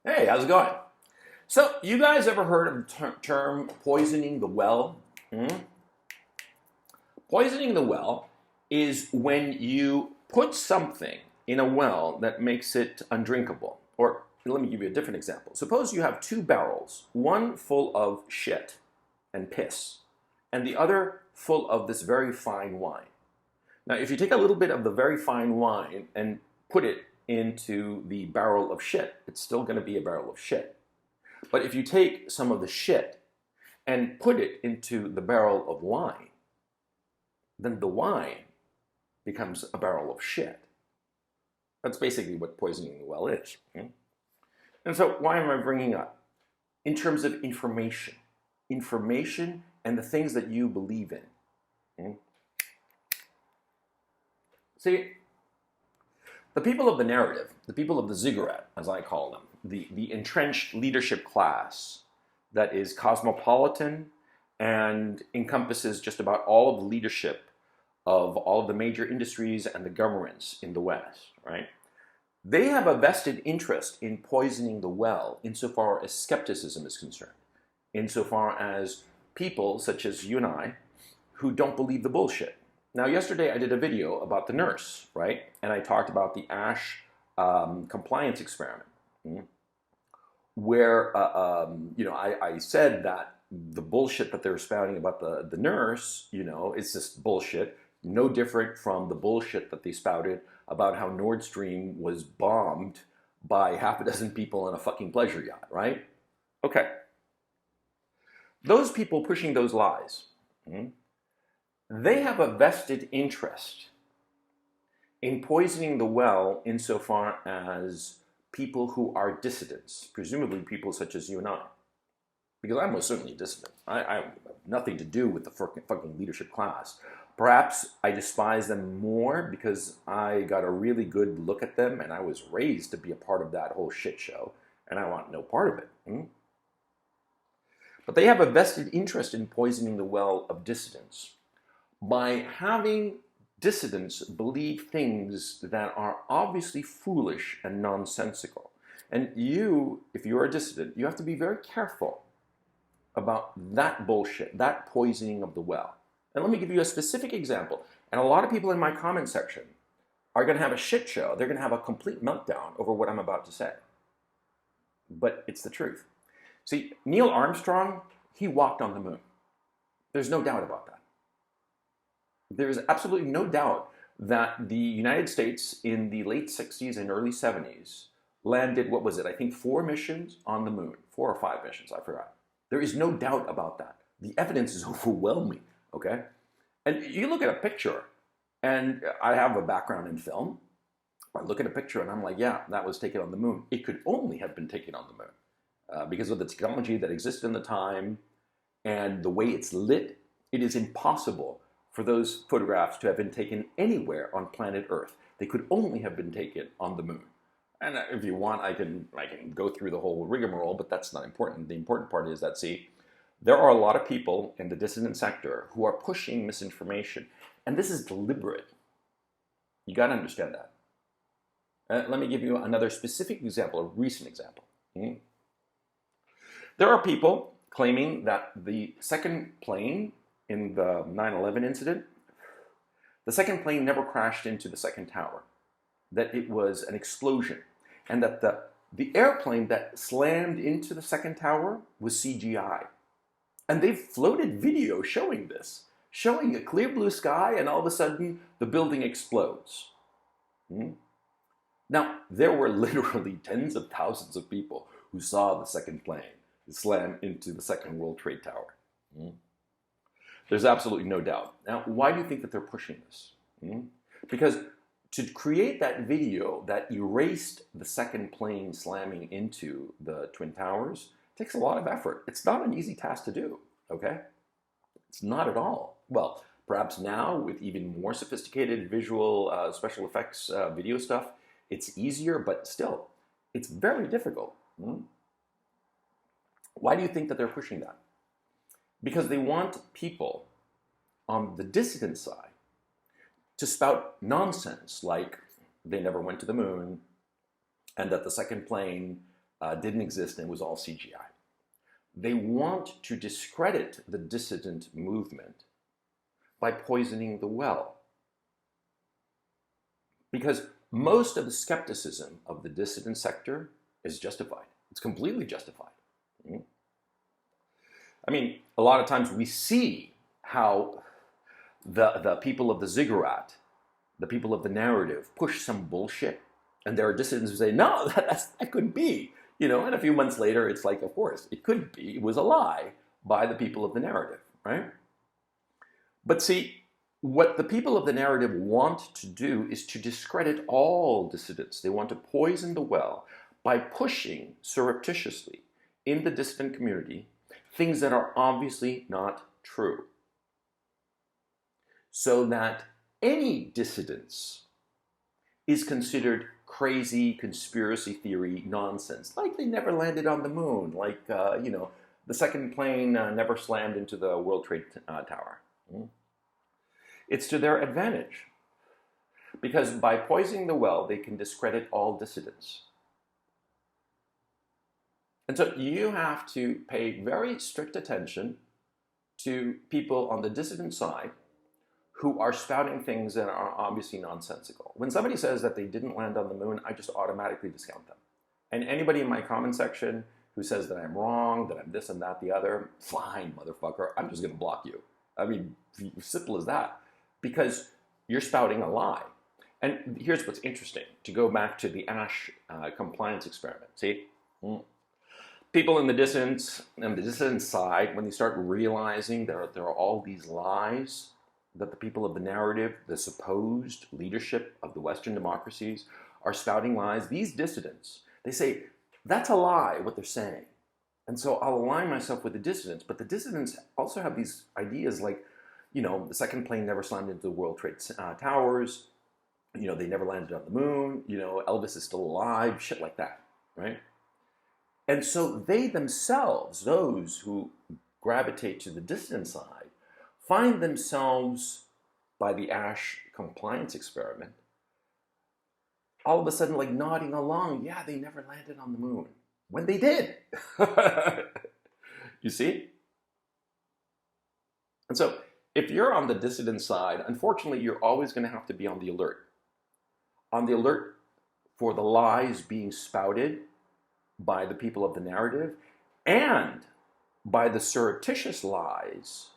Hey, how's it going? So, you guys ever heard of the term poisoning the well? Hmm? Poisoning the well is when you put something in a well that makes it undrinkable. Or let me give you a different example. Suppose you have two barrels, one full of shit and piss, and the other full of this very fine wine. Now, if you take a little bit of the very fine wine and put it into the barrel of shit, it's still going to be a barrel of shit. But if you take some of the shit and put it into the barrel of wine, then the wine becomes a barrel of shit. That's basically what poisoning the well is. And so, why am I bringing up? In terms of information and the things that you believe in. See, the people of the narrative, the people of the ziggurat, as I call them, the entrenched leadership class that is cosmopolitan and encompasses just about all of the leadership of all of the major industries and the governments in the West, right? They have a vested interest in poisoning the well insofar as skepticism is concerned, insofar as people such as you and I who don't believe the bullshit. Now, yesterday I did a video about the nurse, right? And I talked about the ASH compliance experiment, where I said that the bullshit that they're spouting about the nurse, it's just bullshit, no different from the bullshit that they spouted about how Nord Stream was bombed by half a dozen people on a fucking pleasure yacht, right? Okay. Those people pushing those lies, they have a vested interest in poisoning the well insofar as people who are dissidents, presumably people such as you and I. Because I'm most certainly a dissident. I have nothing to do with the fucking leadership class. Perhaps I despise them more because I got a really good look at them and I was raised to be a part of that whole shit show, and I want no part of it. But they have a vested interest in poisoning the well of dissidents by having dissidents believe things that are obviously foolish and nonsensical. And you, if you're a dissident, you have to be very careful about that bullshit, that poisoning of the well. And let me give you a specific example. And a lot of people in my comment section are going to have a shit show. They're going to have a complete meltdown over what I'm about to say. But it's the truth. See, Neil Armstrong, he walked on the moon. There's no doubt about that. There is absolutely no doubt that the United States in the late 60s and early 70s landed, what was it, I think 4 missions on the moon. 4 or 5 missions, I forgot. There is no doubt about that. The evidence is overwhelming, okay? And you look at a picture, and I have a background in film. I look at a picture and I'm like, yeah, that was taken on the moon. It could only have been taken on the moon because of the technology that existed in the time and the way it's lit. It is impossible for those photographs to have been taken anywhere on planet Earth. They could only have been taken on the moon. And if you want, I can go through the whole rigmarole, but that's not important. The important part is that, see, there are a lot of people in the dissident sector who are pushing misinformation, and this is deliberate. You got to understand that. Let me give you another specific example, a recent example. There are people claiming that the second plane in the 9/11 incident, the second plane never crashed into the second tower, that it was an explosion, and that the airplane that slammed into the second tower was CGI. And they've floated video showing this, showing a clear blue sky, and all of a sudden the building explodes. Now, there were literally tens of thousands of people who saw the second plane slam into the Second World Trade Tower. There's absolutely no doubt. Now, why do you think that they're pushing this? Because to create that video that erased the second plane slamming into the Twin Towers takes a lot of effort. It's not an easy task to do, okay? It's not at all. Well, perhaps now with even more sophisticated visual special effects video stuff, it's easier, but still, it's very difficult. Why do you think that they're pushing that? Because they want people on the dissident side to spout nonsense like they never went to the moon and that the second plane didn't exist and it was all CGI. They want to discredit the dissident movement by poisoning the well. Because most of the skepticism of the dissident sector is justified. It's completely justified. I mean, a lot of times we see how the people of the ziggurat, the people of the narrative, push some bullshit, and there are dissidents who say, no, that couldn't be. And a few months later, it's like, of course, it couldn't be. It was a lie by the people of the narrative, right? But see, what the people of the narrative want to do is to discredit all dissidents. They want to poison the well by pushing surreptitiously in the dissident community things that are obviously not true. So that any dissidence is considered crazy conspiracy theory nonsense, like they never landed on the moon, like, the second plane never slammed into the World Trade Tower. It's to their advantage, because by poisoning the well, they can discredit all dissidents. And so you have to pay very strict attention to people on the dissident side who are spouting things that are obviously nonsensical. When somebody says that they didn't land on the moon, I just automatically discount them. And anybody in my comment section who says that I'm wrong, that I'm this and that, the other, fine, motherfucker, I'm just gonna block you. I mean, simple as that. Because you're spouting a lie. And here's what's interesting, to go back to the Ash compliance experiment, see? People in the dissident side, when they start realizing there are all these lies that the people of the narrative, the supposed leadership of the Western democracies are spouting lies, these dissidents, they say, that's a lie, what they're saying. And so I'll align myself with the dissidents, but the dissidents also have these ideas like, the second plane never slammed into the World Trade Towers, they never landed on the moon, Elvis is still alive, shit like that, right? And so they themselves, those who gravitate to the dissident side, find themselves, by the Ash compliance experiment, all of a sudden like nodding along, yeah, they never landed on the moon, when they did. You see? And so, if you're on the dissident side, unfortunately, you're always going to have to be on the alert. On the alert for the lies being spouted by the people of the narrative and by the surreptitious lies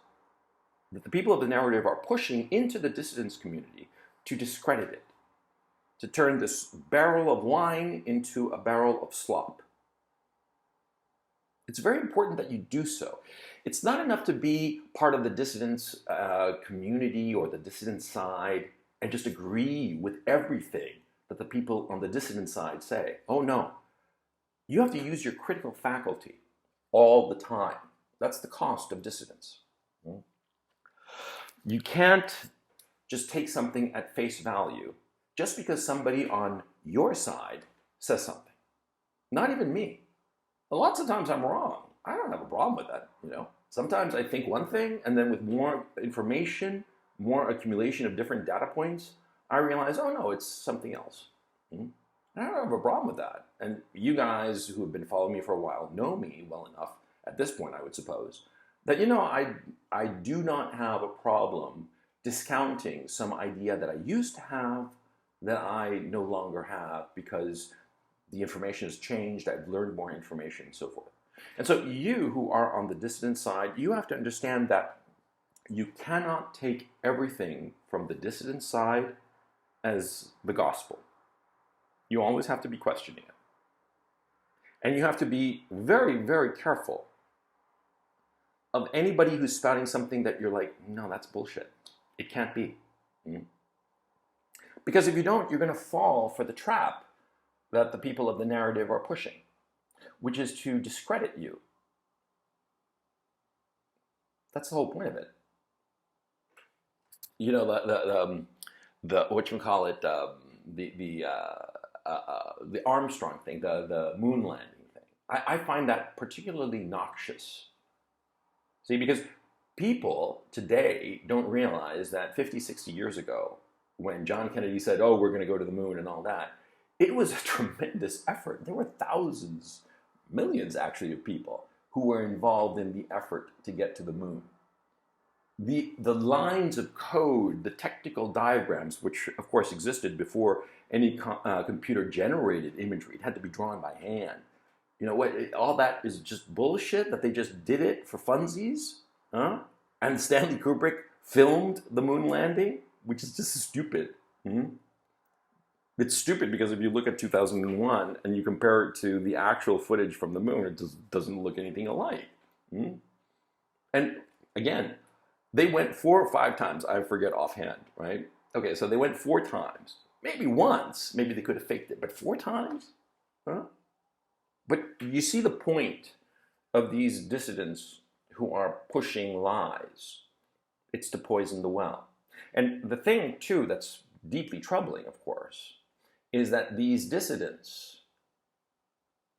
that the people of the narrative are pushing into the dissidents community to discredit it, to turn this barrel of wine into a barrel of slop. It's very important that you do so. It's not enough to be part of the dissidents community or the dissident side and just agree with everything that the people on the dissident side say. Oh no. You have to use your critical faculty all the time. That's the cost of dissidence. You can't just take something at face value just because somebody on your side says something. Not even me. Lots of times I'm wrong. I don't have a problem with that, Sometimes I think one thing, and then with more information, more accumulation of different data points, I realize, oh no, it's something else. I don't have a problem with that. And you guys who have been following me for a while know me well enough, at this point I would suppose, that I do not have a problem discounting some idea that I used to have that I no longer have because the information has changed, I've learned more information, and so forth. And so you who are on the dissident side, you have to understand that you cannot take everything from the dissident side as the gospel. You always have to be questioning it. And you have to be very, very careful of anybody who's spouting something that you're like, no, that's bullshit. It can't be. Because if you don't, you're going to fall for the trap that the people of the narrative are pushing, which is to discredit you. That's the whole point of it. The whatchamacallit, the Armstrong thing, the moon landing thing. I find that particularly noxious. See, because people today don't realize that 50, 60 years ago, when John Kennedy said, oh, we're going to go to the moon and all that, it was a tremendous effort. There were thousands millions actually of people who were involved in the effort to get to the moon. The lines of code, the technical diagrams, which of course existed before any computer-generated imagery, it had to be drawn by hand. You know what? All that is just bullshit. That they just did it for funsies, huh? And Stanley Kubrick filmed the moon landing, which is just stupid. It's stupid because if you look at 2001 and you compare it to the actual footage from the moon, it just doesn't look anything alike. And again, they went 4 or 5 times. I forget offhand, right? Okay, so they went 4 times. Maybe once, maybe they could have faked it, but 4 times? Huh? But you see the point of these dissidents who are pushing lies. It's to poison the well. And the thing, too, that's deeply troubling, of course, is that these dissidents,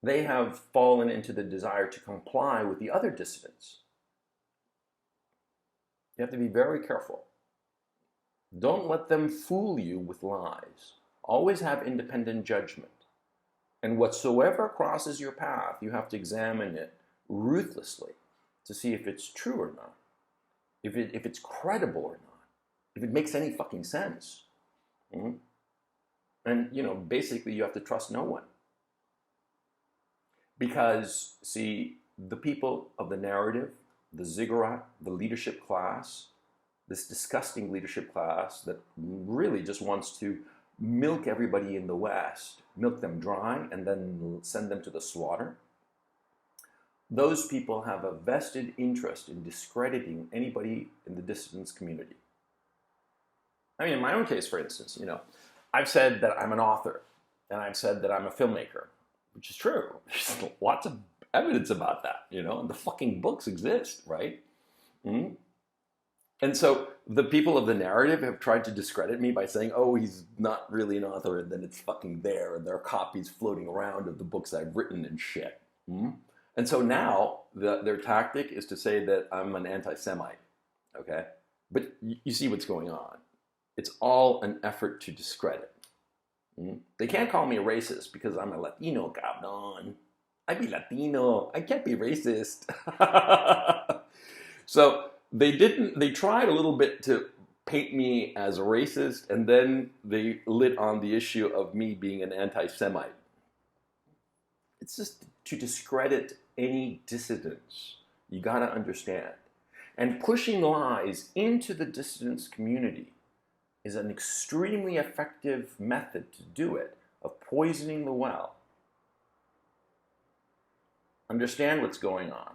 they have fallen into the desire to comply with the other dissidents. You have to be very careful. Don't let them fool you with lies. Always have independent judgment. And whatsoever crosses your path, you have to examine it ruthlessly to see if it's true or not, if it's credible or not, if it makes any fucking sense. And, you know, basically you have to trust no one. Because, see, the people of the narrative, the ziggurat, the leadership class, this disgusting leadership class that really just wants to milk everybody in the West, milk them dry, and then send them to the slaughter. Those people have a vested interest in discrediting anybody in the dissidents community. I mean, in my own case, for instance, you know, I've said that I'm an author, and I've said that I'm a filmmaker, which is true. There's lots of evidence about that, you know, and the fucking books exist, right? And so the people of the narrative have tried to discredit me by saying, oh, he's not really an author, and then it's fucking there, and there are copies floating around of the books I've written and shit. And so now their tactic is to say that I'm an anti-Semite, okay? But you see what's going on. It's all an effort to discredit. They can't call me a racist because I'm a Latino, cabrón. I be Latino. I can't be racist. So they tried a little bit to paint me as a racist, and then they lit on the issue of me being an anti-Semite. It's just to discredit any dissidents. You gotta understand. And pushing lies into the dissidents community is an extremely effective method to do it, of poisoning the well. Understand what's going on.